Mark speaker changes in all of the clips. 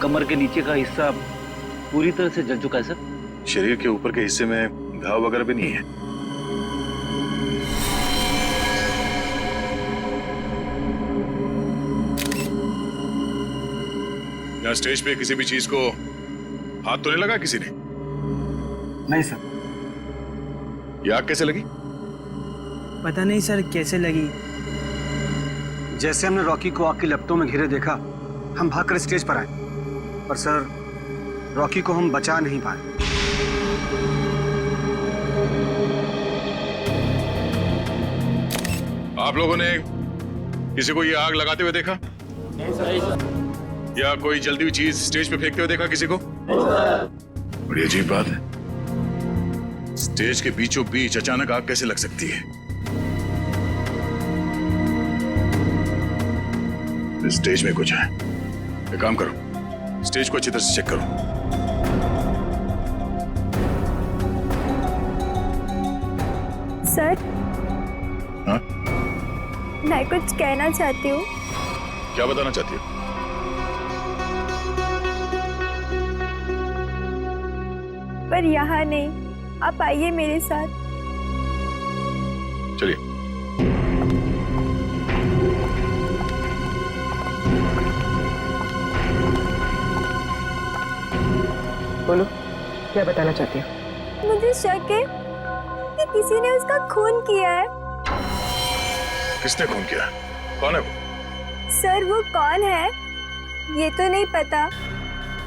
Speaker 1: कमर के नीचे का हिस्सा पूरी तरह से जल चुका है सर।
Speaker 2: शरीर के ऊपर के हिस्से में घाव वगैरह भी नहीं है। यहाँ स्टेज पे किसी भी चीज को हाथ तो नहीं लगा किसी ने?
Speaker 3: नहीं सर।
Speaker 2: ये आग कैसे लगी?
Speaker 3: पता नहीं सर कैसे लगी। जैसे हमने रॉकी को आग की लपटों में घिरे देखा, हम भागकर स्टेज पर आए, पर सर रॉकी को हम बचा नहीं पाए।
Speaker 2: आप लोगों ने किसी को ये आग लगाते हुए देखा?
Speaker 4: नहीं सर।
Speaker 2: या कोई जलती हुई चीज स्टेज पे फेंकते हुए देखा किसी को? बड़ी अजीब बात है, स्टेज के बीचों बीच अचानक आग कैसे लग सकती है? स्टेज में कुछ है। एक काम करो, स्टेज को अच्छी तरह से चेक करो।
Speaker 5: सर,
Speaker 2: हाँ?
Speaker 5: मैं कुछ कहना चाहती हूँ।
Speaker 2: क्या बताना चाहती हो?
Speaker 5: पर यहाँ नहीं, आप आइए मेरे साथ।
Speaker 2: चलिए।
Speaker 4: बोलो, क्या बताना चाहती हो?
Speaker 5: मुझे शक है कि किसी ने उसका खून किया है।
Speaker 2: किसने खून किया? कौन है वो?
Speaker 5: सर वो कौन है ये तो नहीं पता,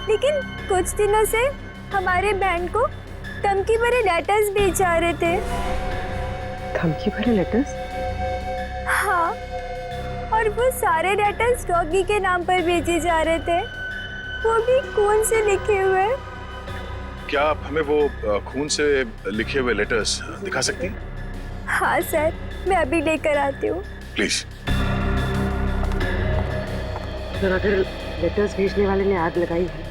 Speaker 5: लेकिन कुछ दिनों से हमारे बैंड को धमकी भरे लेटर्स भेज जा रहे थे।
Speaker 4: धमकी भरे लेटर्स?
Speaker 5: हाँ, और वो सारे लेटर्स रॉकी के नाम पर भेजे जा रहे थे, वो भी खून से लिखे हुए।
Speaker 2: क्या आप हमें वो खून से लिखे हुए लेटर्स दिखा सकती हैं?
Speaker 5: हाँ सर, मैं अभी लेकर आती हूँ।
Speaker 2: प्लीज।
Speaker 4: सर, अगर लेटर्स भेजने वाले ने आग लगाई है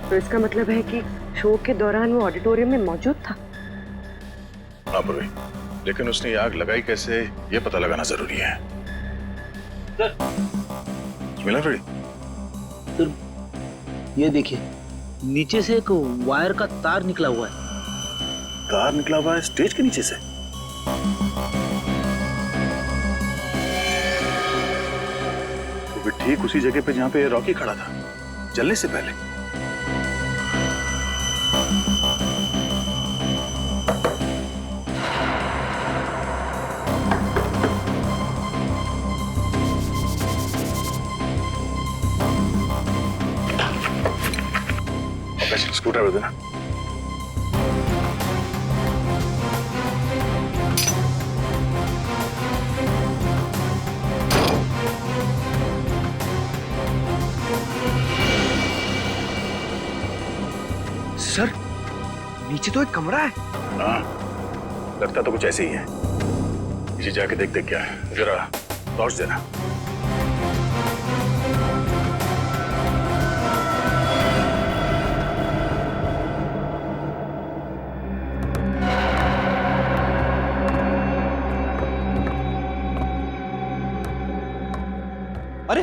Speaker 4: तो इसका मतलब है कि शो के दौरान वो ऑडिटोरियम में मौजूद था।
Speaker 2: हाँ पूर्वी, लेकिन उसने ये आग लगाई कैसे, ये पता लगाना जरूरी है।
Speaker 1: सर,
Speaker 2: मिला फ्रेडी?
Speaker 1: सर ये देखिए, नीचे से एक वायर का तार निकला हुआ है।
Speaker 2: तार निकला हुआ है स्टेज के नीचे से? तो भी ठीक उसी जगह पे जहां पे रॉकी खड़ा था जलने से पहले। स्क्रू ड्राइवर देना।
Speaker 3: सर, नीचे तो एक कमरा है।
Speaker 2: हाँ, लगता तो कुछ ऐसे ही है। इसे जाके देखते क्या है, जरा टॉर्च देना।
Speaker 6: अरे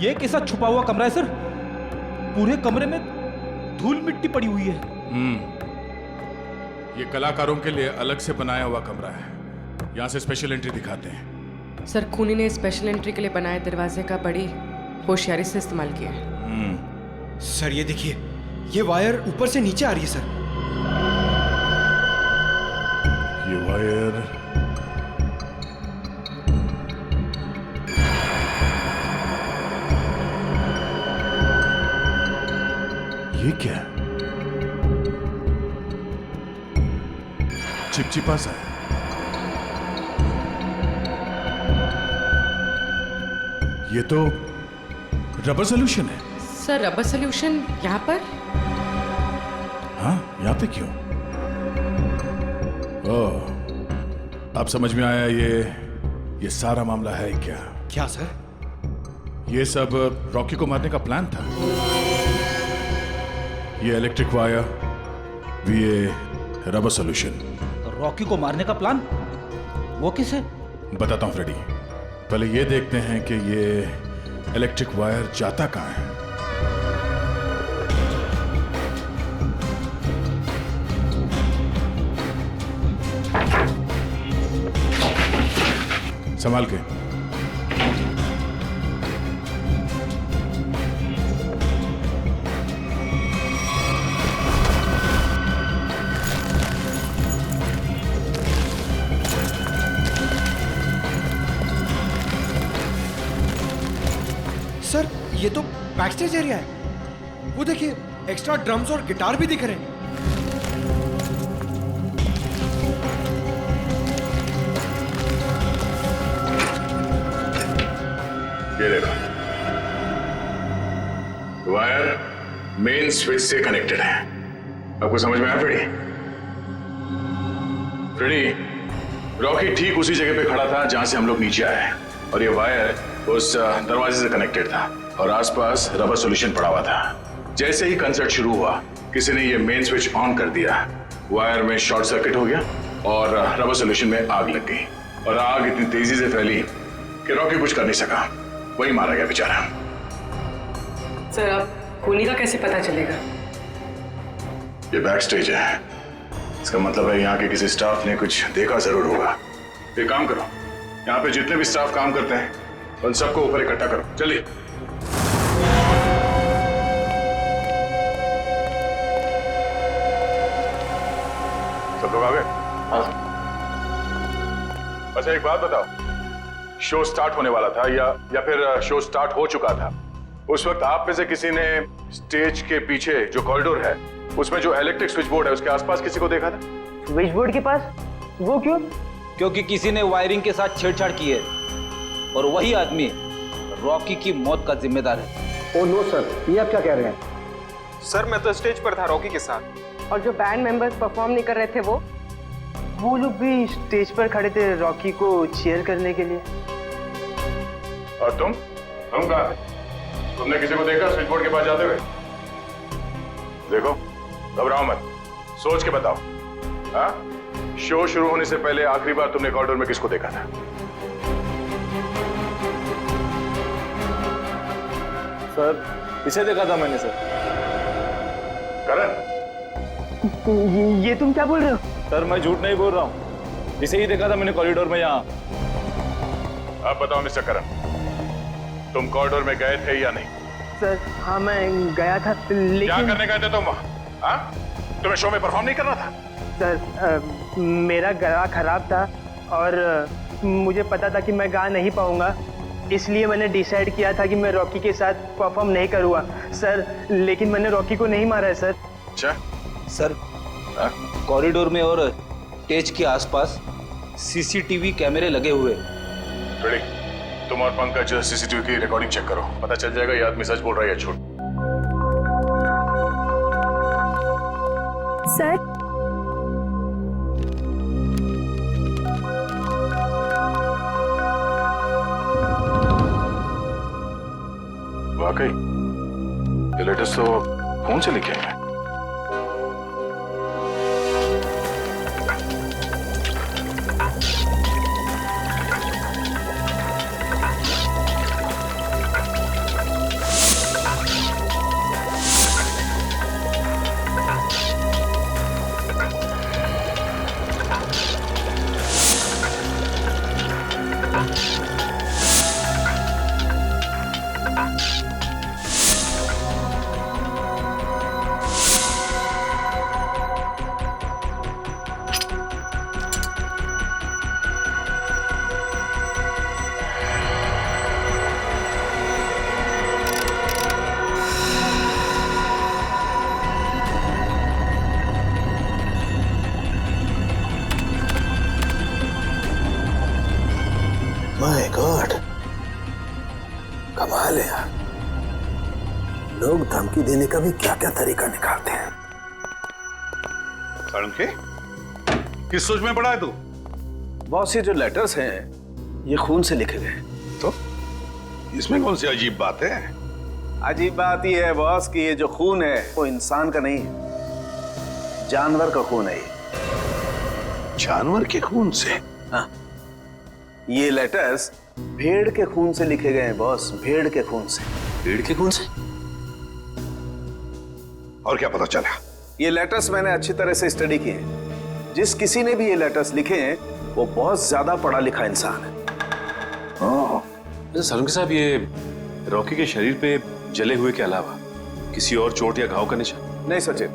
Speaker 6: ये कैसा छुपा हुआ कमरा है सर? पूरे कमरे में धूल मिट्टी पड़ी हुई है।
Speaker 2: ये कलाकारों के लिए अलग से बनाया हुआ कमरा है, यहाँ से स्पेशल एंट्री दिखाते हैं।
Speaker 7: सर, खूनी ने स्पेशल एंट्री के लिए बनाए दरवाजे का बड़ी होशियारी से इस्तेमाल किया है।
Speaker 3: सर ये देखिए, ये वायर ऊपर से नीचे आ रही है सर।
Speaker 2: ये वायर ये क्या है? चिपचिपा सा है। ये तो रबर सोल्यूशन है।
Speaker 7: सर, रबर सोल्यूशन यहाँ पर?
Speaker 2: हाँ, यहाँ पे क्यों? ओह, अब समझ में आया, ये सारा मामला है क्या?
Speaker 3: क्या सर?
Speaker 2: ये सब रॉकी को मारने का प्लान था। ये इलेक्ट्रिक वायर, ये रबर सोल्यूशन।
Speaker 6: रॉकी को मारने का प्लान? वो किसे?
Speaker 2: बताता हूं फ्रेडी, पहले ये देखते हैं कि ये इलेक्ट्रिक वायर जाता कहां है। संभाल के।
Speaker 8: सर ये तो बैक स्टेज एरिया है। वो देखिए एक्स्ट्रा ड्रम्स और गिटार भी दिख रहे हैं।
Speaker 2: ये देखो, वायर मेन स्विच से कनेक्टेड है। आपको समझ में आया फ्रेडी? फ्रेडी, रॉकी ठीक उसी जगह पे खड़ा था जहां से हम लोग नीचे आए हैं, और ये वायर उस दरवाजे से कनेक्टेड था और आसपास रबर सॉल्यूशन पड़ा हुआ था। जैसे ही कंसर्ट शुरू हुआ, किसी ने ये मेन स्विच ऑन कर दिया, वायर में शॉर्ट सर्किट हो गया और रबर सॉल्यूशन में आग लग गई, और आग इतनी तेजी से फैली कि रॉकी कुछ कर नहीं सका, वही मारा गया बेचारा।
Speaker 7: सर अब खूनी का कैसे पता चलेगा?
Speaker 2: ये बैक स्टेज है, इसका मतलब है यहाँ के किसी स्टाफ ने कुछ देखा जरूर होगा। एक काम करो, यहाँ पे जितने भी स्टाफ काम करते हैं उन सबको ऊपर इकट्ठा करो, चलिए। सब लोग आ गए? अच्छा एक बात बताओ, शो स्टार्ट होने वाला था या फिर शो स्टार्ट हो चुका था, उस वक्त आप में से किसी ने स्टेज के पीछे जो कॉरिडोर है उसमें जो इलेक्ट्रिक स्विच बोर्ड है उसके आसपास किसी को देखा था?
Speaker 1: स्विच बोर्ड के पास? वो क्यों? क्योंकि किसी ने वायरिंग के साथ छेड़छाड़ की है और वही आदमी रॉकी की मौत का जिम्मेदार है।
Speaker 3: ओ नो सर, ये आप क्या कह रहे हैं?
Speaker 9: सर मैं तो स्टेज पर था रॉकी के साथ।
Speaker 4: और जो बैंड मेंबर्स परफॉर्म नहीं कर रहे थे वो लोग भी स्टेज पर खड़े थे रॉकी को चीयर करने के लिए।
Speaker 2: और तुम कहाँ थे? तुमने किसी को देखा स्विच बोर्ड के पास जाते हुए? देखो, घबराओ मत, सोच के बताओ। हाँ? शो शुरू होने से पहले आखिरी बार तुमने कॉरिडोर में किसको देखा था?
Speaker 1: सर इसे देखा था मैंने सर।
Speaker 2: करण,
Speaker 4: ये तुम क्या बोल रहे हो?
Speaker 1: सर मैं झूठ नहीं बोल रहा हूँ, इसे ही देखा था मैंने कॉरिडोर में यहाँ।
Speaker 2: अब बताओ मिस्टर करण, तुम कॉरिडोर में गए थे या नहीं?
Speaker 4: सर हाँ मैं गया था, लेकिन
Speaker 2: क्या करने गए थे तुम वहाँ? हाँ? तुम्हें शो में परफॉर्म नहीं करना था?
Speaker 4: सर मेरा गला खराब था और मुझे पता था कि मैं गा नहीं पाऊंगा, इसलिए मैंने डिसाइड किया था कि मैं रॉकी के साथ परफॉर्म नहीं करूँगा सर, लेकिन मैंने रॉकी को नहीं मारा है सर।
Speaker 2: अच्छा
Speaker 1: सर कॉरिडोर में और स्टेज के आसपास सीसीटीवी कैमरे लगे हुए।
Speaker 2: रेडी, तुम और पंकज सीसीटीवी की रिकॉर्डिंग चेक करो, पता चल जाएगा ये आदमी सच बोल रहा है या झूठ।
Speaker 5: सर
Speaker 2: वाकई ये लेटर्स तो फोन से लिखे हैं।
Speaker 10: माय गॉड, कमाल है यार, लोग धमकी देने का भी क्या क्या तरीका निकालते हैं।
Speaker 2: के किस सोच में पड़ा है तू?
Speaker 10: बॉस ये जो लेटर्स हैं ये खून से लिखे गए।
Speaker 2: तो इसमें कौन सी अजीब बात है?
Speaker 10: अजीब बात ये है बॉस कि ये जो खून है वो इंसान का नहीं है, जानवर का खून है ये।
Speaker 2: जानवर के खून से?
Speaker 10: हाँ, ये लेटर्स भेड़ के खून से लिखे गए हैं बॉस, भेड़ के खून से।
Speaker 2: भेड़ के खून से? और क्या पता चला?
Speaker 10: ये लेटर्स मैंने अच्छी तरह से स्टडी किए हैं। जिस किसी ने भी ये लेटर्स लिखे हैं वो बहुत ज्यादा पढ़ा लिखा इंसान है।
Speaker 11: सोलंकी साहब, ये रॉकी के शरीर पे जले हुए के अलावा किसी और चोट या घाव का निशान?
Speaker 10: नहीं सचिन,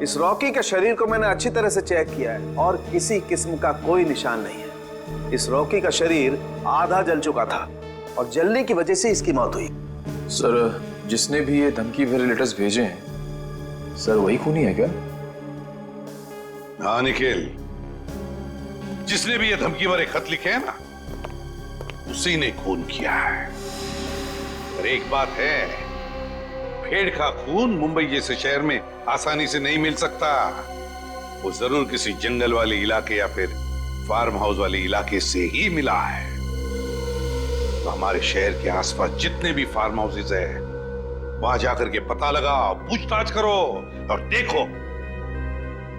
Speaker 10: इस रॉकी के शरीर को मैंने अच्छी तरह से चेक किया है और किसी किस्म का कोई निशान नहीं है। इस रॉकी का शरीर आधा जल चुका था और जलने की वजह से इसकी मौत हुई।
Speaker 11: सर, जिसने भी ये धमकी भरे लेटर्स भेजे हैं, सर वही खूनी है क्या?
Speaker 12: हाँ निखिल, जिसने भी ये धमकी भरे खत लिखे हैं ना, उसी ने खून किया है। पर एक बात है, भेड़ का खून मुंबई जैसे शहर में आसानी से नहीं मिल सकता। वो जरूर किसी जंगल वाले इलाके या फिर फार्म हाउस वाले इलाके से ही मिला है। तो हमारे शहर के आसपास जितने भी फार्म हाउसेस है, वहां जाकर के पता लगाओ, पूछताछ करो और देखो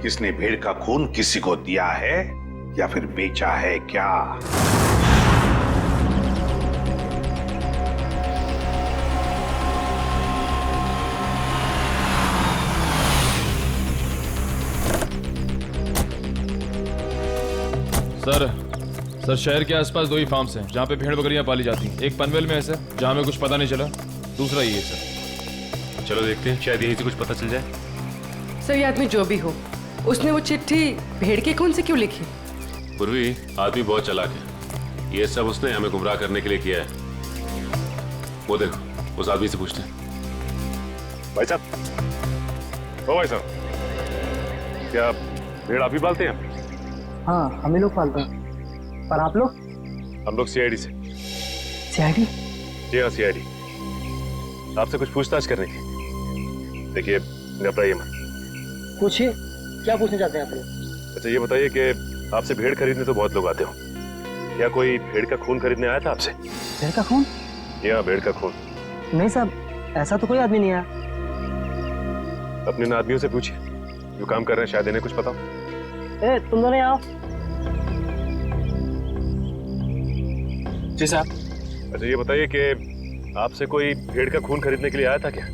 Speaker 12: किसने भेड़ का खून किसी को दिया है या फिर बेचा है क्या।
Speaker 13: सर शहर के आसपास 2 ही फार्म्स हैं जहाँ पे भेड़ बकरियां पाली जाती हैं। एक पनवेल में है सर, जहाँ में कुछ पता नहीं चला। दूसरा ये है सर।
Speaker 11: चलो देखते हैं, शायद यहीं से कुछ पता चल जाए।
Speaker 7: सर, ये आदमी जो भी हो, उसने वो चिट्ठी भेड़ के खून से क्यों लिखी?
Speaker 11: पूर्वी, आदमी बहुत चालाक है। ये सब उसने हमें गुमराह करने के लिए किया है। वो देखो, उस आदमी से पूछते हैं।
Speaker 2: भाई साहब, ओ भाई साहब, क्या भेड़ आप ही पालते हैं?
Speaker 4: हाँ, हम ही लोग पालते हैं। पर आप लोग?
Speaker 11: हम लोग सीआईडी से।
Speaker 4: सीआईडी?
Speaker 11: जी हाँ, सीआईडी। आपसे कुछ पूछताछ करने की। देखिए, घबराइए मत।
Speaker 4: पूछिए, क्या पूछना चाहते हैं आप लोग?
Speaker 11: अच्छा, ये बताइए कि आपसे भेड़ खरीदने तो बहुत लोग आते हो, क्या कोई भेड़ का खून खरीदने आया था आपसे?
Speaker 4: भेड़ का खून?
Speaker 11: जी हाँ, भेड़ का खून।
Speaker 4: नहीं साहब, ऐसा तो कोई आदमी नहीं आया।
Speaker 11: अपने इन आदमियों से पूछिए जो काम कर रहे हैं, शायद इन्हें कुछ पता हो।
Speaker 4: ए, तुम दोनों आओ।
Speaker 11: जी साहब। अच्छा, ये बताइए कि आपसे कोई भेड़ का खून खरीदने के लिए आया था क्या?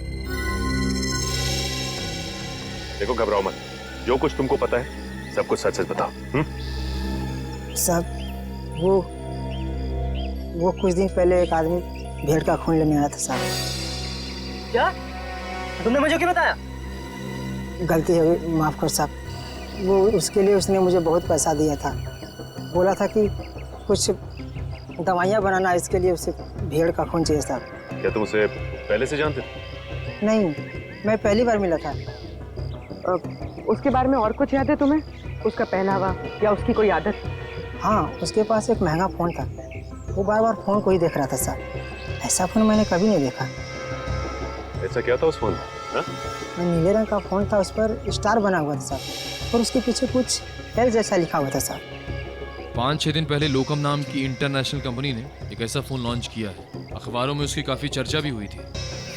Speaker 11: देखो, घबराओ मत, जो कुछ तुमको पता है सब कुछ सच सच बताओ।
Speaker 14: साहब, वो कुछ दिन पहले एक आदमी भेड़ का खून लेने आया था साहब।
Speaker 4: क्या? तुमने मुझे क्यों बताया?
Speaker 14: गलती हो गई, माफ कर साहब। वो उसके लिए उसने मुझे बहुत पैसा दिया था। बोला था कि कुछ दवाइयाँ बनाना, इसके लिए उसे भेड़ का खून चाहिए साहब।
Speaker 11: क्या तुम उसे पहले से जानते थे?
Speaker 14: नहीं, मैं पहली बार मिला था।
Speaker 7: उसके बारे में और कुछ याद है तुम्हें? उसका पहनावा या उसकी कोई आदत?
Speaker 14: हाँ, उसके पास एक महंगा फ़ोन था। वो बार बार फ़ोन को ही देख रहा था साहब। ऐसा फ़ोन मैंने कभी नहीं देखा।
Speaker 11: ऐसा क्या था उस फोन में?
Speaker 14: नीले रंग का फ़ोन था, उस पर स्टार बना हुआ था साहब, और उसके पीछे कुछ एल जैसा लिखा हुआ था साहब।
Speaker 13: 5-6 दिन पहले लोकम नाम की इंटरनेशनल कंपनी ने एक ऐसा फ़ोन लॉन्च किया है। अखबारों में उसकी काफ़ी चर्चा भी हुई थी।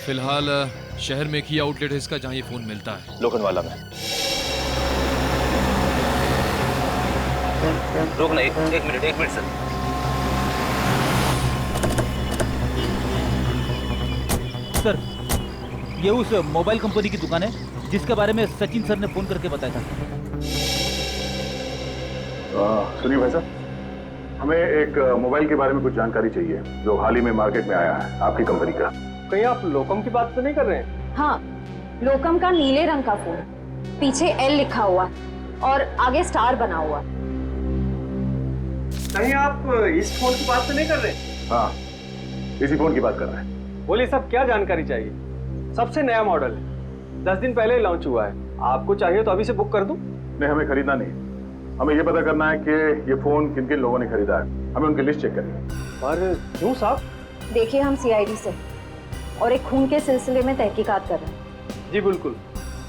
Speaker 13: फिलहाल शहर में एक ही आउटलेट है इसका जहाँ ये फ़ोन मिलता है,
Speaker 11: लोखंडवाला में।
Speaker 1: रुकना, एक मिनट सर।
Speaker 6: सर, ये उस मोबाइल कंपनी की दुकान है जिसके बारे में सचिन सर ने फोन करके बताया था।
Speaker 2: सुनिए भाई साहब, हमें एक मोबाइल के बारे में कुछ जानकारी चाहिए जो हाल ही में मार्केट में आया है, आपकी कंपनी का।
Speaker 4: कहीं आप लोकम की बात तो नहीं कर रहे हैं?
Speaker 15: हाँ, लोकम का नीले रंग का फोन, पीछे एल लिखा हुआ और आगे स्टार बना हुआ।
Speaker 4: कहीं आप इस फोन की बात तो नहीं कर रहे?
Speaker 2: हाँ, इसी फोन की बात कर रहे हैं।
Speaker 4: बोलिए साहब, क्या जानकारी चाहिए? सबसे नया मॉडल है, 10 दिन पहले लॉन्च हुआ है। आपको चाहिए तो अभी से बुक कर दूं?
Speaker 2: नहीं, हमें खरीदना नहीं, हमें ये पता करना है कि ये फोन किन किन लोगों ने खरीदा है। हमें उनकी लिस्ट चेक करनी है।
Speaker 4: पर क्यों साहब?
Speaker 15: देखिए, हम सीआईडी से और एक खून के सिलसिले में तहकीकात कर रहे हैं।
Speaker 4: जी बिल्कुल,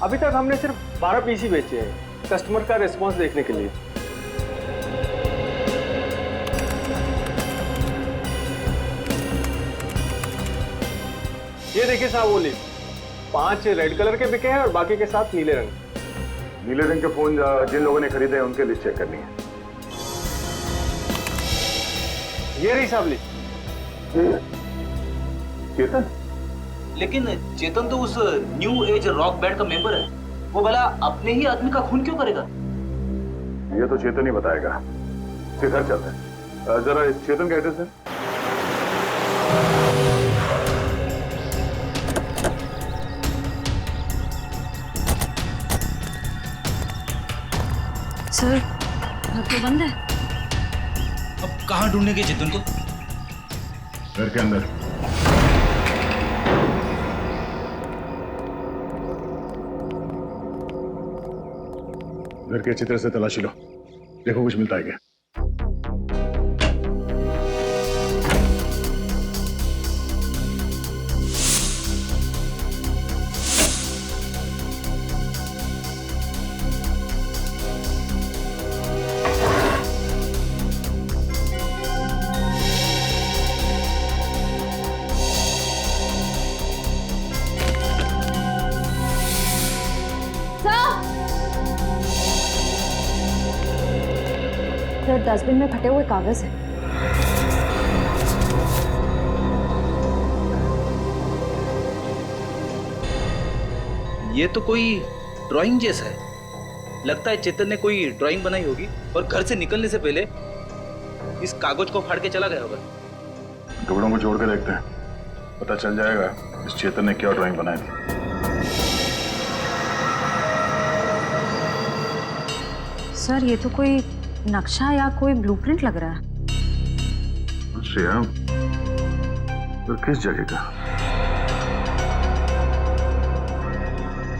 Speaker 4: अभी तक हमने सिर्फ 12 पीस ही बेचे हैं, कस्टमर का रिस्पॉन्स देखने के लिए। ये देखिए साहब, वो लिस्ट 5 रेड कलर के बिके हैं और बाकी के 7 नीले रंग।
Speaker 2: नीले रंग के फोन जिन लोगों ने खरीदे हैं उनके लिस्ट चेक करनी है।
Speaker 4: ये रही साहब लिस्ट।
Speaker 2: चेतन?
Speaker 1: लेकिन चेतन तो उस न्यू एज रॉक बैंड का मेंबर है, वो भला अपने ही आदमी का खून क्यों करेगा?
Speaker 2: ये तो चेतन ही बताएगा। फिर घर चलते हैं। जरा इस चेतन का एड्रेस है।
Speaker 15: सर घर तो बंद है।
Speaker 1: अब कहाँ ढूंढेंगे जितन को?
Speaker 2: घर के अंदर। घर के अच्छी तरह से तलाशी लो, देखो कुछ मिलता है क्या।
Speaker 15: सर डस्टबिन में फटे हुए कागज है।
Speaker 1: ये तो कोई ड्राइंग जैसा है। लगता है चेतन ने कोई ड्राइंग बनाई होगी और घर से निकलने से पहले इस कागज को फाड़ के चला गया होगा।
Speaker 2: कपड़ों को जोड़ के देखते हैं, पता चल जाएगा इस चेतन ने क्या ड्राइंग बनाई थी।
Speaker 15: सर ये तो कोई नक्शा या कोई ब्लूप्रिंट लग रहा है।
Speaker 2: श्रेया, तो किस जगह का?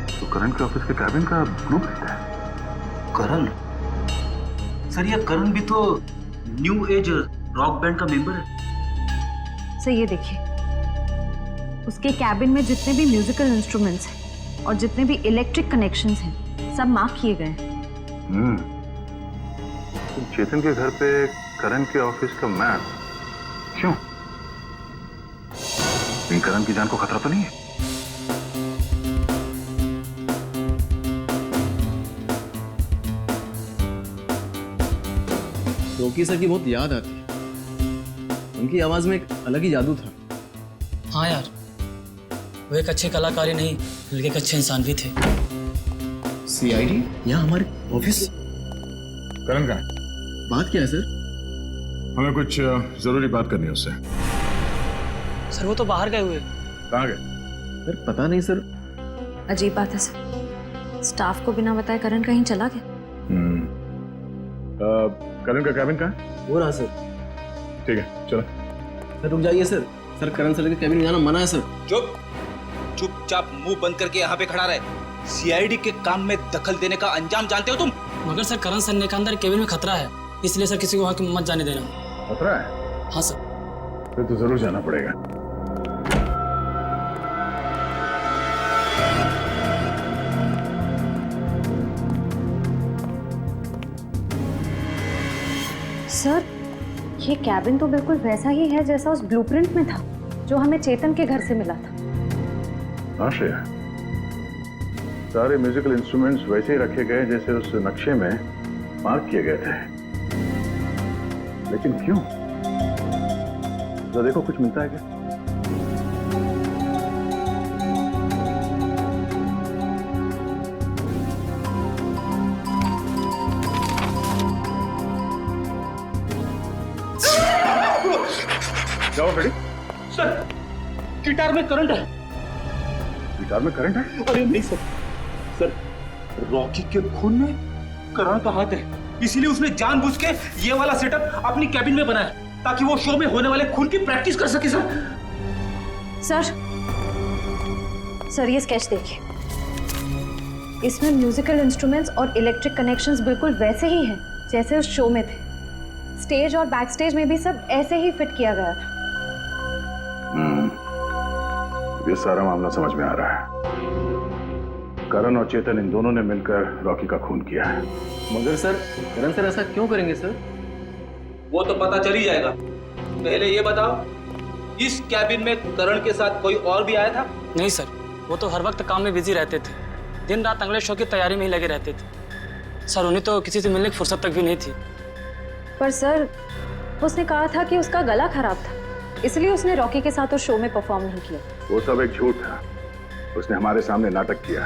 Speaker 2: तो करण के ऑफिस के कैबिन का ब्लूप्रिंट है।
Speaker 1: करण? सर ये करण भी तो न्यू एज रॉक बैंड का मेंबर है।
Speaker 15: सर ये देखिए, उसके कैबिन में जितने भी म्यूजिकल इंस्ट्रूमेंट्स हैं और जितने भी इलेक्ट्रिक कनेक्शंस हैं सब मार्क किए गए हैं।
Speaker 2: चेतन के घर पे करण के ऑफिस का मैप क्यों? कहीं करण की जान को खतरा तो नहीं है?
Speaker 16: रॉकी सर की बहुत याद आती है। उनकी आवाज में एक अलग ही जादू था।
Speaker 17: हाँ यार, वो एक अच्छे कलाकार ही नहीं बल्कि एक अच्छे इंसान भी थे।
Speaker 16: सीआईडी यहाँ हमारे ऑफिस?
Speaker 2: करण कहाँ है?
Speaker 16: बात क्या है सर?
Speaker 2: हमें कुछ जरूरी बात करनी है उससे।
Speaker 17: सर वो तो बाहर गए हुए।
Speaker 2: कहाँ गए?
Speaker 16: सर पता नहीं सर।
Speaker 15: अजीब बात है सर, स्टाफ को बिना बताए करण कहीं चला गया।
Speaker 2: करण का कैबिन कहाँ है?
Speaker 16: वो रहा सर।
Speaker 2: ठीक है चलो।
Speaker 16: सर रुक जाइए सर। सर करण सर के कैबिन में जाना मना है सर।
Speaker 1: चुपचाप मुंह बंद करके यहाँ पे खड़ा रहे। सीआईडी के काम में दखल देने का अंजाम जानते हो तुम?
Speaker 17: मगर सर करण सर ने कहा अंदर केबिन में खतरा है, इसलिए सर किसी को वहां मत जाने देना।
Speaker 2: खतरा है?
Speaker 17: हाँ सर।
Speaker 2: फिर तो जरूर जाना पड़ेगा।
Speaker 15: सर ये कैबिन तो बिल्कुल वैसा ही है जैसा उस ब्लूप्रिंट में था जो हमें चेतन के घर से मिला था।
Speaker 2: हाँ श्रेया, सारे म्यूजिकल इंस्ट्रूमेंट्स वैसे ही रखे गए जैसे उस नक्शे में मार्क किए गए थे। लेकिन क्यों? तो देखो कुछ मिलता है क्या? जाओ बेटी।
Speaker 1: सर गिटार में करंट है।
Speaker 2: गिटार में करंट है?
Speaker 1: अरे नहीं सर, सर रॉकी के खून में करण का हाथ है, इसीलिए उसने जानबूझ के ये वाला सेटअप अपनी कैबिन में बनाया ताकि वो शो में होने वाले खून की प्रैक्टिस कर सके।
Speaker 15: सर ये स्केच देखिए, इसमें म्यूजिकल इंस्ट्रूमेंट्स और इलेक्ट्रिक कनेक्शंस बिल्कुल वैसे ही हैं जैसे उस शो में थे। स्टेज और बैक स्टेज में भी सब ऐसे ही फिट किया गया था।
Speaker 2: ये सारा मामला समझ में आ रहा है। करण और चेतन इन दोनों ने मिलकर रॉकी का खून किया है।
Speaker 16: मगर सर करण सर ऐसा क्यों करेंगे सर?
Speaker 1: वो तो पता चल ही जाएगा। पहले ये बताओ, इस कैबिन में करण के साथ कोई और भी आया था?
Speaker 17: नहीं सर, वो तो हर वक्त काम में बिजी रहते थे, दिन रात अगले शो की तैयारी में ही लगे रहते थे। सर उन्हें तो किसी से मिलने की फुर्सत तक भी नहीं थी।
Speaker 15: पर सर उसने कहा था कि उसका गला खराब था, इसलिए उसने रॉकी के साथ उस शो में परफॉर्म नहीं किया।
Speaker 2: वो सब एक झूठ था। उसने हमारे सामने नाटक किया।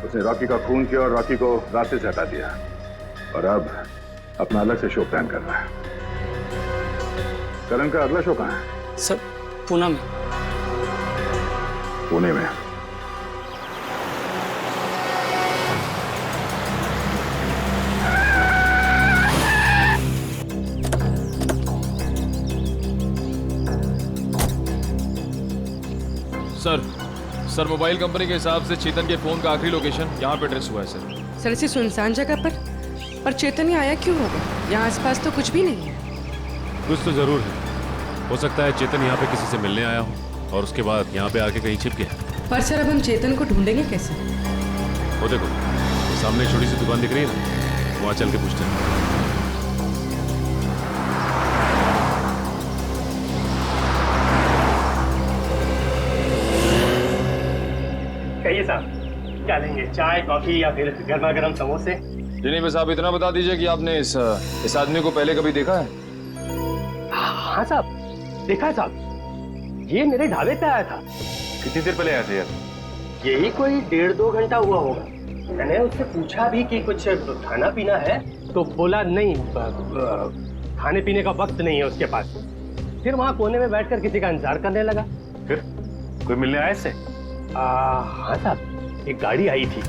Speaker 2: उसने रॉकी का खून किया और रॉकी को रास्ते से हटा दिया, और अब अपना अलग से शो प्लान कर रहा है। करण का अगला शो कहाँ है?
Speaker 17: सर पुणे में।
Speaker 2: पुणे में?
Speaker 13: सर मोबाइल कंपनी के हिसाब से चेतन के फोन का आखिरी लोकेशन यहाँ पे ट्रेस हुआ है सर।
Speaker 7: सर इसी सुनसान जगह पर चेतन ये आया क्यों होगा? यहाँ आसपास तो कुछ भी नहीं है।
Speaker 11: कुछ तो जरूर है। हो सकता है चेतन यहाँ पे किसी से मिलने आया हो और उसके बाद यहाँ पे आके कहीं छिप गया।
Speaker 7: पर सर अब हम चेतन को ढूंढेंगे कैसे?
Speaker 11: वो देखो सामने छोटी सी दुकान दिख रही है ना, वहाँ चल के पूछते हैं।
Speaker 4: कहिए साहब, क्या लेंगे, चाय कॉफी या फिर गर्मा गर्म समोसे?
Speaker 13: जिन्हें साहब इतना बता दीजिए कि आपने इस आदमी को पहले कभी देखा है?
Speaker 4: हाँ साहब, देखा है साहब, ये मेरे ढाबे पे आया था।
Speaker 11: कितनी देर पहले आया था यार?
Speaker 4: यही कोई 1.5-2 घंटा हुआ होगा। मैंने उससे पूछा भी कि कुछ खाना पीना है, तो बोला नहीं, खाने पीने का वक्त नहीं है उसके पास। फिर वहाँ कोने में बैठकर किसी का इंतजार करने लगा।
Speaker 11: फिर कोई मिलने आया इससे?
Speaker 4: हाँ साहब, एक गाड़ी आई थी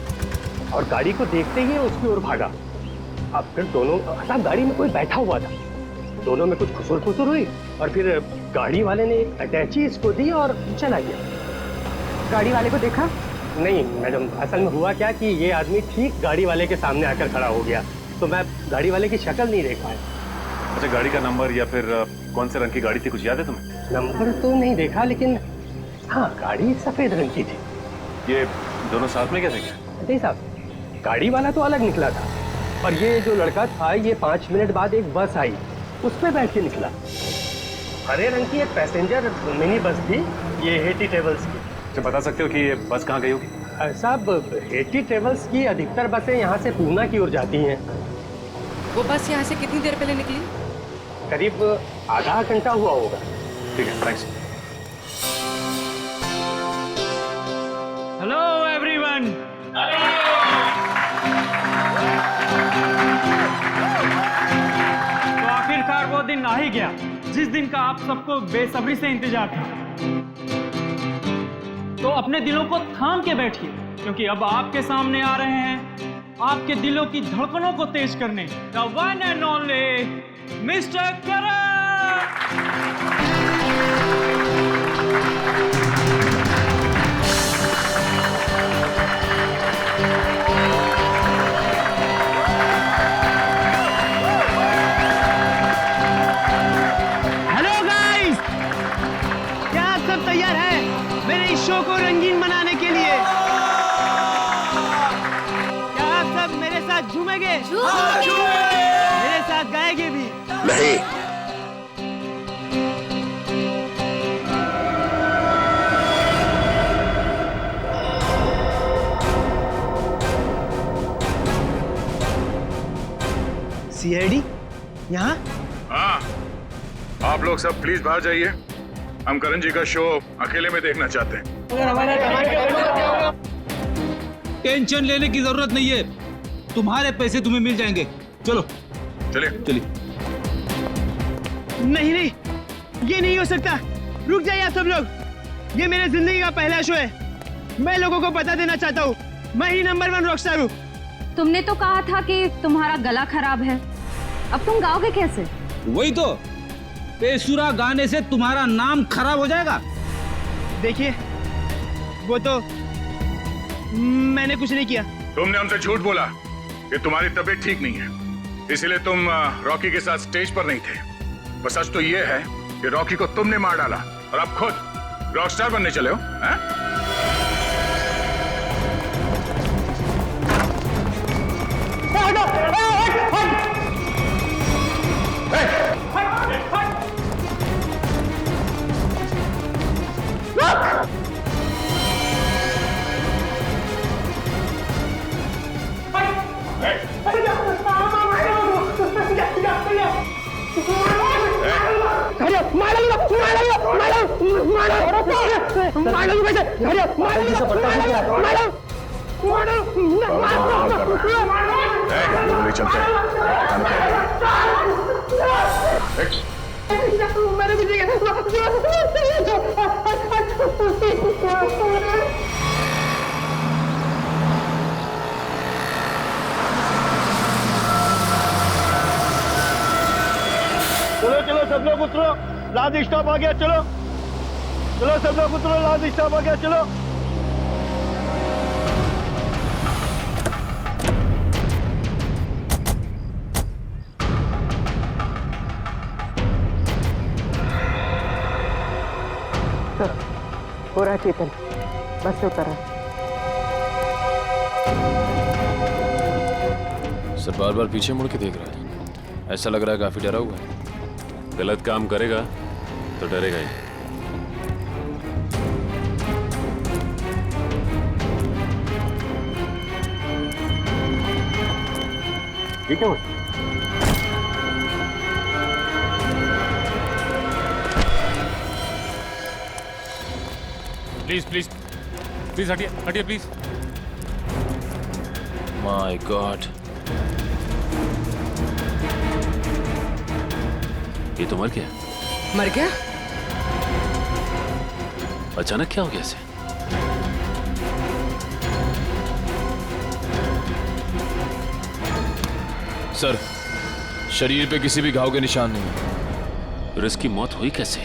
Speaker 4: और गाड़ी को देखते ही उसकी ओर भागा। अब फिर दोनों, साहब गाड़ी में कोई बैठा हुआ था, दोनों में कुछ खुसुर फुसुर हुई और फिर गाड़ी वाले ने अटैची इसको दी और चला गया।
Speaker 15: गाड़ी वाले को देखा?
Speaker 4: नहीं मैडम, असल में हुआ क्या कि ये आदमी ठीक गाड़ी वाले के सामने आकर खड़ा हो गया, तो मैं गाड़ी वाले की शक्ल नहीं देख पाया।
Speaker 11: अच्छा, गाड़ी का नंबर या फिर कौन से रंग की गाड़ी थी, कुछ याद है तुम्हें?
Speaker 4: नंबर तो नहीं देखा, लेकिन हाँ गाड़ी सफेद रंग की थी।
Speaker 11: ये दोनों साथ में क्या थे क्या?
Speaker 4: नहीं साहब, गाड़ी वाला तो अलग निकला था और ये जो लड़का था, ये 5 मिनट बाद एक बस आई, उस पर बैठ के निकला। हरे रंग की एक पैसेंजर मिनी बस थी, ये हेटी ट्रेवल्स की।
Speaker 11: अच्छा, बता सकते हो कि ये बस कहाँ गई होगी?
Speaker 4: साहब, हेटी ट्रेवल्स की अधिकतर बसें यहाँ से पूना की ओर जाती हैं।
Speaker 7: वो बस यहाँ से कितनी देर पहले निकली?
Speaker 4: करीब आधा घंटा हुआ होगा।
Speaker 11: ठीक है, थैंक्स।
Speaker 17: Hello everyone. तो आखिरकार वो दिन आ ही गया जिस दिन का आप सबको बेसब्री से इंतजार था। तो अपने दिलों को थाम के बैठिए, क्योंकि अब आपके सामने आ रहे हैं आपके दिलों की धड़कनों को तेज करने the one and only mister Karan.
Speaker 4: Hello guys, क्या आप सब तैयार हैं मेरे इस शो को रंगीन बनाने के लिए? क्या आप सब मेरे साथ झूमेंगे? मेरे साथ गाएंगे भी?
Speaker 10: नहीं।
Speaker 4: सीआईडी यहाँ?
Speaker 2: हाँ, आप लोग सब प्लीज बाहर जाइए। हम करण जी का शो अकेले में देखना चाहते हैं।
Speaker 6: टेंशन लेने की जरूरत नहीं है, तुम्हारे पैसे तुम्हें मिल जाएंगे। चलो
Speaker 2: चलिए
Speaker 6: चलिए।
Speaker 4: नहीं नहीं, ये नहीं हो सकता। रुक जाइए आप सब लोग, ये मेरे जिंदगी का पहला शो है। मैं लोगों को बता देना चाहता हूँ, मैं ही नंबर 1 रॉकस्टार हूँ।
Speaker 15: तुमने तो कहा था कि तुम्हारा गला खराब है, अब तुम गाओगे कैसे?
Speaker 6: वही तो, बेसुरा गाने से तुम्हारा नाम खराब हो जाएगा।
Speaker 4: देखिए, वो तो मैंने कुछ नहीं किया।
Speaker 2: तुमने हमसे झूठ बोला कि तुम्हारी तबीयत ठीक नहीं है, इसीलिए तुम रॉकी के साथ स्टेज पर नहीं थे। पर सच तो ये है कि रॉकी को तुमने मार डाला और अब खुद रॉकस्टार बनने चले हो, हैं? चलते
Speaker 4: चलो चलो सब लोग उतरो, लास्ट स्टॉप आ गया, चलो। चलो सब लोग उतरो, लाल डिस्टर्ब हो गया, चलो।
Speaker 18: हो रहा है चेतन, बस से उतर रहा है।
Speaker 13: सर बार बार पीछे मुड़ के देख रहा है, ऐसा लग रहा है काफी डरा हुआ है।
Speaker 11: गलत काम करेगा तो डरेगा ही।
Speaker 1: ठीक है
Speaker 13: प्लीज प्लीज प्लीज हटिए हटिए प्लीज। माय गॉड,
Speaker 11: ये तो मर गया।
Speaker 7: मर गया?
Speaker 11: अचानक क्या हो गया इसे?
Speaker 13: सर शरीर पे किसी भी घाव के निशान नहीं है।
Speaker 11: फिर इसकी मौत हुई कैसे?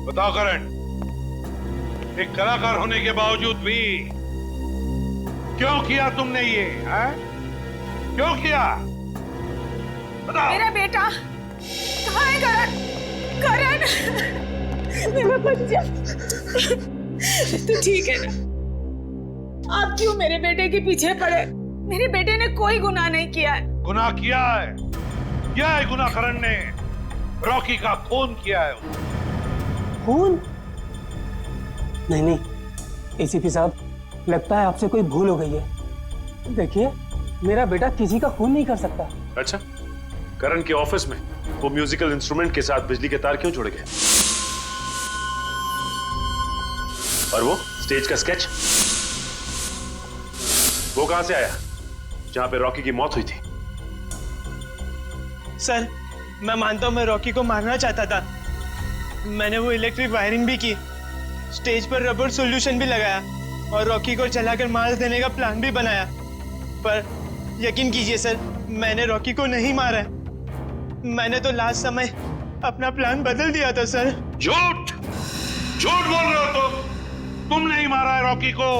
Speaker 12: बताओ करण, एक कलाकार होने के बावजूद भी क्यों किया तुमने ये? है? क्यों किया? बताओ।
Speaker 19: मेरा बेटा कहाँ है? करण, करण, मेरा बच्चा, तू ठीक है ना? आप क्यों मेरे बेटे के पीछे पड़े? मेरे बेटे ने कोई गुनाह नहीं किया है।
Speaker 12: गुनाह किया है, क्या है गुनाह? करण ने रॉकी का खून किया है।
Speaker 14: खून? नहीं नहीं एसीपी साहब, लगता है आपसे कोई भूल हो गई है। देखिए मेरा बेटा किसी का खून नहीं कर सकता।
Speaker 20: अच्छा, करण के ऑफिस में वो म्यूजिकल इंस्ट्रूमेंट के साथ बिजली के तार क्यों जोड़े गए? और वो स्टेज का स्केच, वो कहां से आया जहां पे रॉकी की मौत हुई थी?
Speaker 4: सर मैं मानता हूं मैं रॉकी को मारना चाहता था। मैंने वो इलेक्ट्रिक वायरिंग भी की, स्टेज पर रबर सॉल्यूशन भी लगाया और रॉकी को जलाकर मार देने का प्लान भी बनाया। पर यकीन कीजिए सर, मैंने रॉकी को नहीं मारा है। मैंने तो लास्ट समय अपना प्लान बदल दिया था सर।
Speaker 12: झूठ, झूठ बोल रहे हो तुम नहीं मारा है रॉकी को,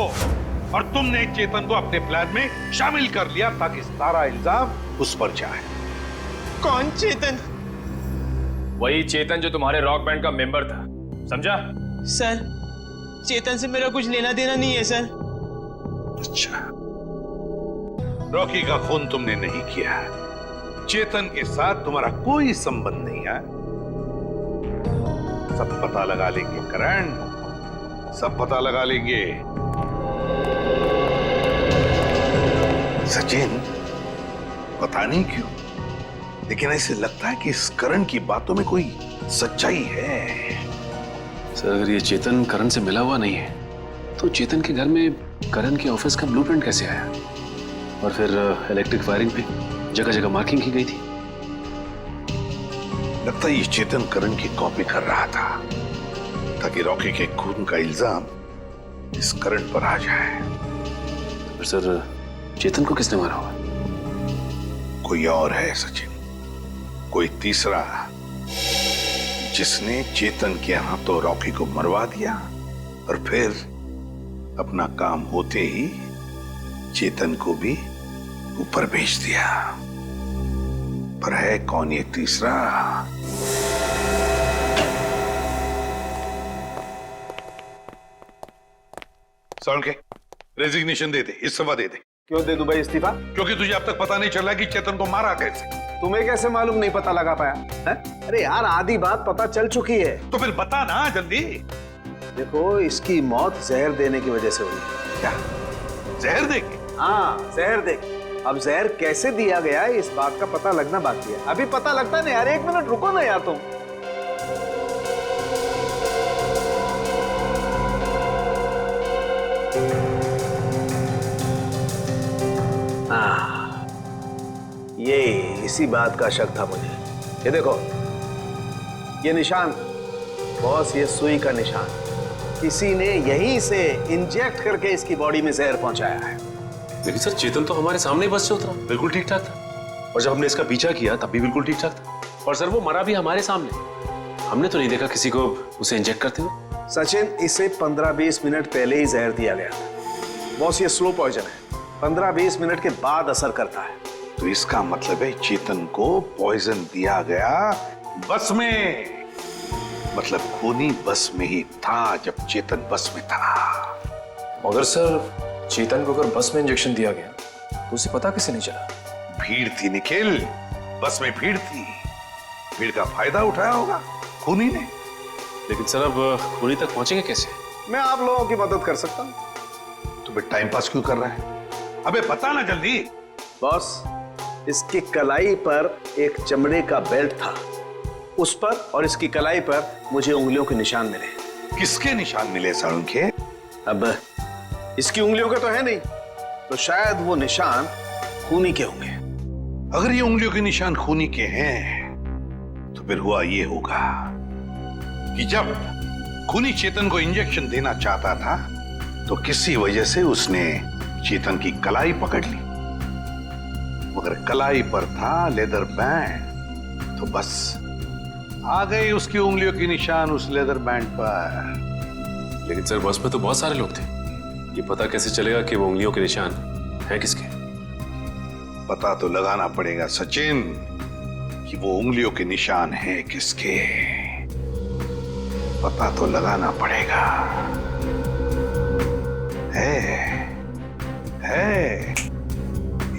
Speaker 12: और तुमने चेतन को अपने प्लान में शामिल कर लिया ताकि सारा इल्जाम उस पर जाए।
Speaker 4: कौन चेतन?
Speaker 13: वही चेतन जो तुम्हारे रॉक बैंड का मेंबर था, समझा?
Speaker 4: सर चेतन से मेरा कुछ लेना देना नहीं है सर।
Speaker 12: अच्छा, रॉकी का खून तुमने नहीं किया, चेतन के साथ तुम्हारा कोई संबंध नहीं है। सब पता लगा लेंगे करण, सब पता लगा लेंगे। सचिन, पता नहीं क्यों लेकिन ऐसे लगता है कि इस करण की बातों में कोई सच्चाई है।
Speaker 11: सर अगर ये चेतन करण से मिला हुआ नहीं है तो चेतन के घर में करण के ऑफिस का ब्लूप्रिंट कैसे आया? और फिर इलेक्ट्रिक वायरिंग पे जगह जगह मार्किंग की गई थी।
Speaker 12: लगता है ये चेतन करण की कॉपी कर रहा था ताकि रॉकी के खून का इल्जाम इस करण पर आ जाए।
Speaker 11: पर सर चेतन को किसने मारा हुआ?
Speaker 12: कोई और है सचिन, कोई तीसरा, जिसने चेतन के हाथों रॉकी को मरवा दिया और फिर अपना काम होते ही चेतन को भी ऊपर भेज दिया। पर है कौन ये तीसरा? सौन के रेजिग्नेशन दे दे, इस्तीफा दे दे।
Speaker 10: क्यों दे दूं भाई इस्तीफा?
Speaker 12: क्योंकि तुझे अब तक पता नहीं चला कि चेतन को मारा कैसे।
Speaker 10: तुम्हें कैसे मालूम नहीं पता लगा पाया है? अरे यार आधी बात पता चल चुकी है।
Speaker 12: तो फिर बता ना जल्दी।
Speaker 10: देखो इसकी मौत जहर देने की वजह से हुई।
Speaker 12: क्या जहर देके?
Speaker 10: हाँ जहर देके। अब जहर कैसे दिया गया है इस बात का पता लगना बाकी है। अभी पता लगता नहीं यार, एक मिनट रुको ना यार तुम। ये इसी बात का शक था मुझे। ये देखो ये निशान, बॉस ये सुई का निशान किसी ने यहीं से इंजेक्ट करके इसकी बॉडी में जहर पहुंचाया है।
Speaker 11: लेकिन सर चेतन तो हमारे सामने बस से उतरा, बिल्कुल ठीक ठाक था। और जब हमने इसका पीछा किया तब भी बिल्कुल ठीक ठाक था। और सर वो मरा भी हमारे सामने, हमने तो नहीं देखा किसी को उसे इंजेक्ट करते हुए।
Speaker 10: सचिन, इसे 15-20 मिनट पहले ही जहर दिया गया था। बॉस, ये स्लो पॉइजन है, 15-20 मिनट के बाद असर करता है।
Speaker 12: तो इसका मतलब है चेतन को पॉइजन दिया गया बस में, मतलब खूनी बस में ही था जब चेतन बस में था।
Speaker 13: मगर सर चेतन को अगर बस में इंजेक्शन दिया गया तो उसे पता कैसे नहीं चला?
Speaker 12: भीड़ थी निखिल, बस में भीड़ थी, भीड़ का फायदा उठाया होगा खूनी ने।
Speaker 11: लेकिन सर अब खूनी तक पहुंचेंगे कैसे?
Speaker 10: मैं आप लोगों की मदद कर सकता हूं।
Speaker 12: तो फिर टाइम पास क्यों कर रहा है? अबे बता ना जल्दी।
Speaker 10: बॉस, इसकी कलाई पर एक चमड़े का बेल्ट था, उस पर और इसकी कलाई पर मुझे उंगलियों के निशान मिले।
Speaker 12: किसके निशान मिले सारुण के?
Speaker 10: अब इसकी उंगलियों के तो है नहीं, तो शायद वो निशान खूनी के होंगे।
Speaker 12: अगर ये उंगलियों के निशान खूनी के हैं तो फिर हुआ ये होगा कि जब खूनी चेतन को इंजेक्शन देना चाहता था तो किसी वजह से उसने चेतन की कलाई पकड़ ली, मगर कलाई पर था लेदर बैंड, तो बस आ गए उसकी उंगलियों के निशान उस लेदर बैंड पर।
Speaker 11: लेकिन सर बस में तो बहुत सारे लोग थे, ये पता कैसे चलेगा कि वो उंगलियों के निशान है किसके?
Speaker 12: पता तो लगाना पड़ेगा सचिन कि वो उंगलियों के निशान हैं किसके, पता तो लगाना पड़ेगा। है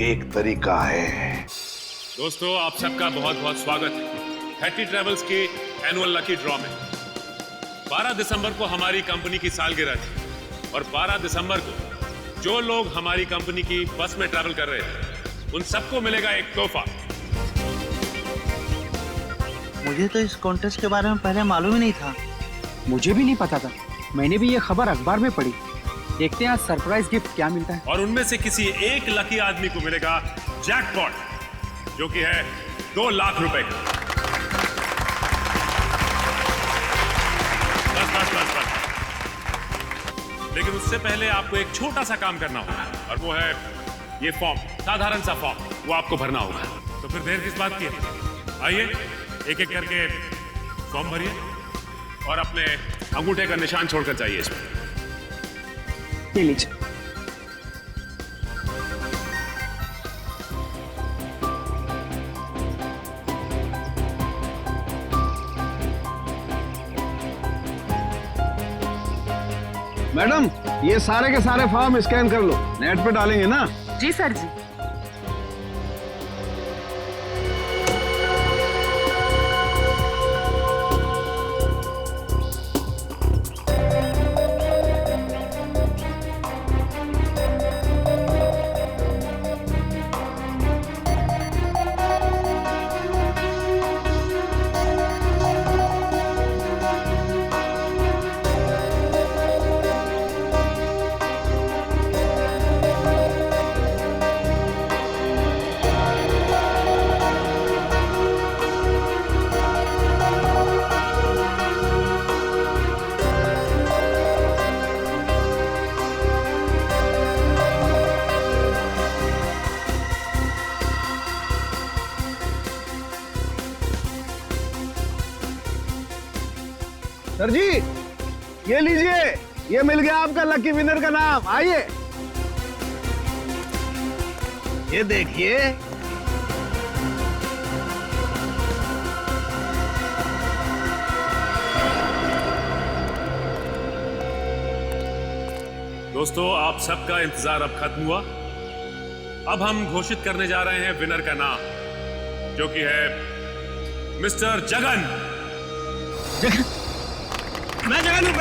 Speaker 12: एक तरीका है।
Speaker 20: दोस्तों, आप सबका बहुत बहुत स्वागत है हैट्टी ट्रेवल्स के एनुअल लकी ड्रॉ में। 12 दिसंबर को हमारी कंपनी की सालगिरह थी और 12 दिसंबर को जो लोग हमारी कंपनी की बस में ट्रैवल कर रहे थे उन सबको मिलेगा एक तोहफा।
Speaker 21: मुझे तो इस कॉन्टेस्ट के बारे में पहले मालूम ही नहीं था।
Speaker 22: मुझे भी नहीं पता था, मैंने भी ये खबर अखबार में पढ़ी। देखते हैं आज सरप्राइज गिफ्ट क्या मिलता है।
Speaker 20: और उनमें से किसी एक लकी आदमी को मिलेगा जैकपॉट, जो कि है 2 लाख रुपए का। बस। लेकिन उससे पहले आपको एक छोटा सा काम करना होगा और वो है ये फॉर्म, साधारण सा फॉर्म, वो आपको भरना होगा। तो फिर देर किस बात की है, आइए एक एक करके फॉर्म भरिए और अपने अंगूठे का निशान छोड़कर जाइए इसमें।
Speaker 22: ये लीजिए।
Speaker 10: मैडम, ये सारे के सारे फॉर्म स्कैन कर लो, नेट पे डालेंगे ना?
Speaker 18: जी सर जी।
Speaker 10: सर जी, ये लीजिए, ये मिल गया आपका लकी विनर का नाम। आइए, ये देखिए।
Speaker 20: दोस्तों, आप सबका इंतजार अब खत्म हुआ। अब हम घोषित करने जा रहे हैं विनर का नाम, जो कि है मिस्टर जगन।
Speaker 22: मैं जगन हूं,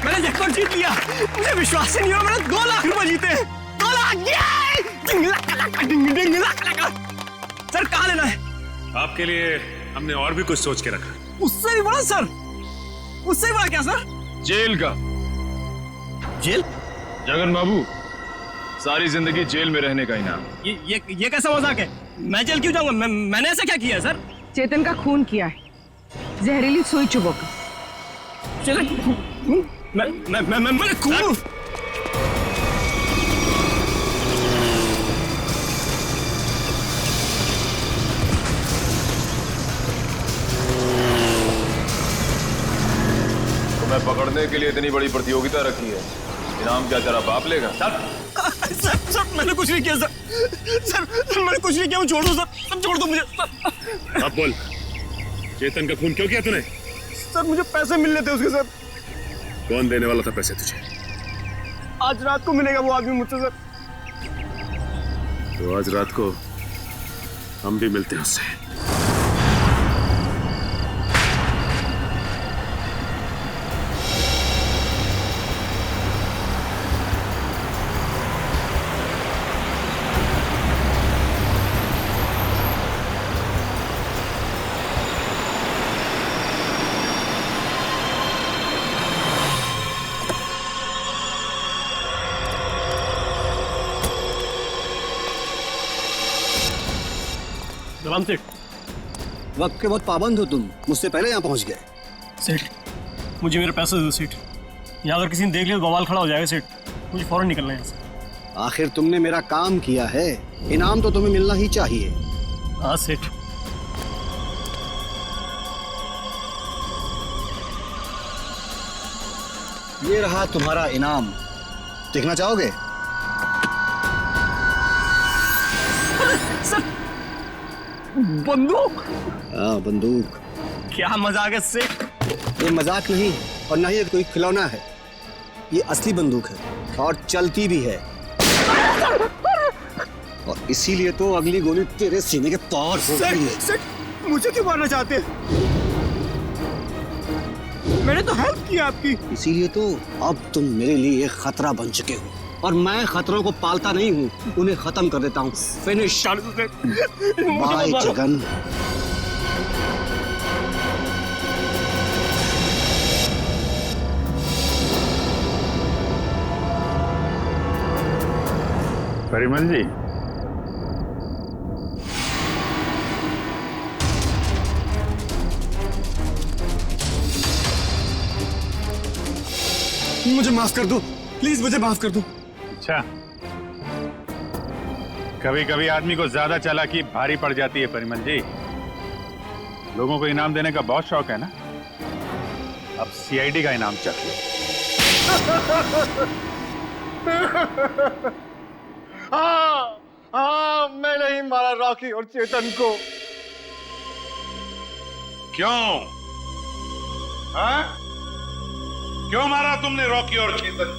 Speaker 22: मैंने जैकपॉट जीत लिया। मुझे विश्वास ही नहीं हुआ, मैंने 2 लाख रुपए जीते। 2 लाख! सर कहाँ लेना है?
Speaker 20: आपके लिए हमने और भी कुछ सोच के रखा।
Speaker 22: उससे भी बड़ा सर? उससे भी बड़ा क्या सर?
Speaker 13: जेल का।
Speaker 22: जेल?
Speaker 13: जगन बाबू, सारी जिंदगी जेल में रहने का इनाम।
Speaker 22: ये कैसा मजाक है? मैं जेल क्यों जाऊंगा? मैंने ऐसा क्या किया है सर?
Speaker 18: चेतन का खून किया है, जहरीली सुई चुभोकर।
Speaker 22: मैं खून?
Speaker 3: जीतने के लिए इतनी बड़ी प्रतियोगिता रखी है, इनाम क्या तेरा बाप लेगा?
Speaker 22: सर मैंने कुछ नहीं किया सर मैंने कुछ नहीं किया, छोड़ दो सर, छोड़ दो मुझे सर।
Speaker 20: अब बोल, चेतन का खून क्यों किया तूने?
Speaker 22: सर मुझे पैसे मिलने थे उसके सर।
Speaker 20: कौन देने वाला था पैसे तुझे?
Speaker 22: आज रात को मिलेगा वो आदमी मुझसे सर।
Speaker 20: तो आज रात को हम भी मिलते हैं उससे।
Speaker 22: सलाम सेठ।
Speaker 8: वक्त के बहुत पाबंद हो तुम, मुझसे पहले यहाँ पहुँच गए।
Speaker 22: सेठ मुझे मेरे पैसे दो सेठ, यहाँ अगर किसी ने देख लिया तो बवाल खड़ा हो जाएगा सेठ, मुझे फौरन निकलना है यहाँ से।
Speaker 8: आखिर तुमने मेरा काम किया है, इनाम तो तुम्हें मिलना ही चाहिए।
Speaker 22: हाँ सेठ।
Speaker 8: ये रहा तुम्हारा इनाम, देखना चाहोगे?
Speaker 22: बंदूक?
Speaker 8: हाँ बंदूक।
Speaker 22: क्या मजाक है सेठ?
Speaker 8: ये मजाक नहीं और ना ही कोई खिलौना है, ये असली बंदूक है और चलती भी है। और इसीलिए तो अगली गोली तेरे सीने के पार होती है।
Speaker 22: सेठ मुझे क्यों मारना चाहते हैं? मैंने तो हेल्प की आपकी।
Speaker 8: इसीलिए तो अब तुम मेरे लिए खतरा बन चुके हो और मैं खतरों को पालता नहीं हूँ, उन्हें खत्म कर देता हूँ। फिनिश। बाय जगन।
Speaker 12: परिमल जी,
Speaker 22: मुझे माफ कर दो प्लीज, मुझे माफ कर दो।
Speaker 12: अच्छा, कभी कभी आदमी को ज्यादा चालाकी भारी पड़ जाती है परिमल जी। लोगों को इनाम देने का बहुत शौक है ना, अब सीआईडी का इनाम चाहिए।
Speaker 22: हाँ मैंने ही मारा रॉकी और चेतन को।
Speaker 12: क्यों? हाँ? क्यों मारा तुमने रॉकी और चेतन?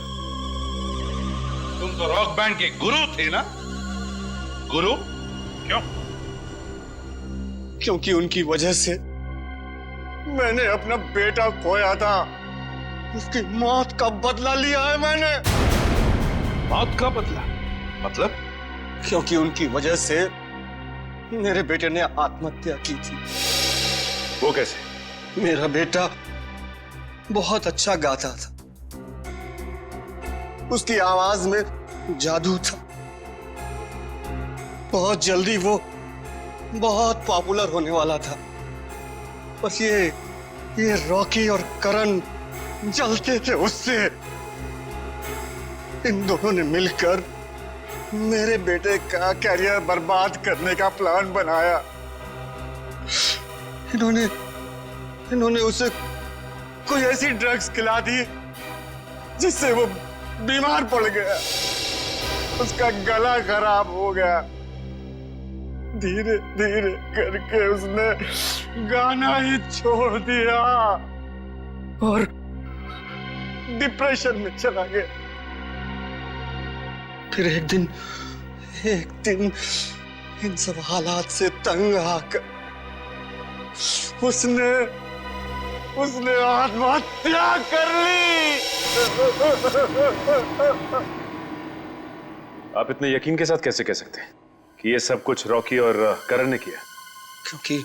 Speaker 12: तुम तो रॉक बैंड के गुरु थे ना? गुरु? क्यों?
Speaker 22: क्योंकि उनकी वजह से मैंने अपना बेटा खोया था, उसकी मौत का बदला लिया है मैंने।
Speaker 12: मौत का बदला? मतलब?
Speaker 22: क्योंकि उनकी वजह से मेरे बेटे ने आत्महत्या की थी।
Speaker 12: वो कैसे?
Speaker 22: मेरा बेटा बहुत अच्छा गाता था, उसकी आवाज में जादू था, बहुत जल्दी वो बहुत पॉपुलर होने वाला था। बस ये रॉकी और करण जलते थे उससे। इन दोनों ने मिलकर मेरे बेटे का कैरियर बर्बाद करने का प्लान बनाया। इन्होंने उसे कोई ऐसी ड्रग्स खिला दी जिससे वो बीमार पड़ गया, उसका गला खराब हो गया। धीरे धीरे करके उसने गाना ही छोड़ दिया और डिप्रेशन में चला गया। फिर एक दिन इन सब हालात से तंग आकर उसने आत्महत्या कर ली।
Speaker 11: आप इतने यकीन के साथ कैसे कह सकते हैं कि ये सब कुछ रॉकी और करण ने किया?
Speaker 22: क्योंकि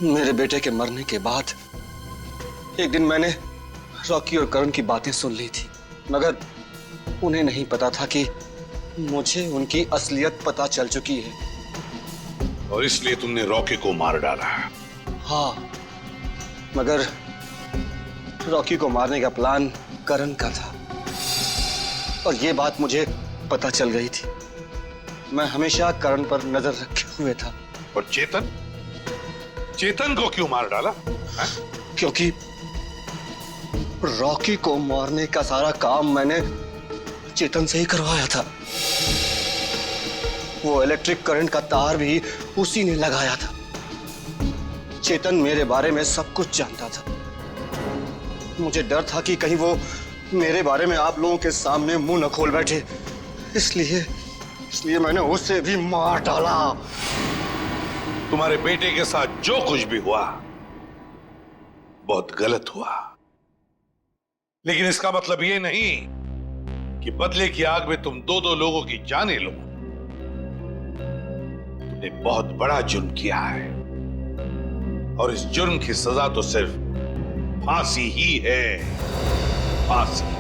Speaker 22: मेरे बेटे के मरने के बाद एक दिन मैंने रॉकी और करण की बातें सुन ली थी, मगर उन्हें नहीं पता था कि मुझे उनकी असलियत पता चल चुकी है।
Speaker 12: और इसलिए तुमने रॉकी को मार डाला?
Speaker 22: हाँ, मगर रॉकी को मारने का प्लान करण का था और ये बात मुझे पता चल गई थी। मैं हमेशा करण पर नजर रखे हुए था।
Speaker 12: और चेतन को क्यों मार डाला?
Speaker 22: क्योंकि रॉकी को मारने का सारा काम मैंने चेतन से ही करवाया था। वो इलेक्ट्रिक करंट का तार भी उसी ने लगाया था। चेतन मेरे बारे में सब कुछ जानता था। मुझे डर था कि कहीं वो मेरे बारे में आप लोगों के सामने मुंह न खोल बैठे, इसलिए मैंने उसे भी मार डाला।
Speaker 12: तुम्हारे बेटे के साथ जो कुछ भी हुआ बहुत गलत हुआ, लेकिन इसका मतलब ये नहीं कि बदले की आग में तुम दो लोगों की जानें लो। तुमने बहुत बड़ा जुर्म किया है और इस जुर्म की सजा तो सिर्फ फांसी ही है, फांसी।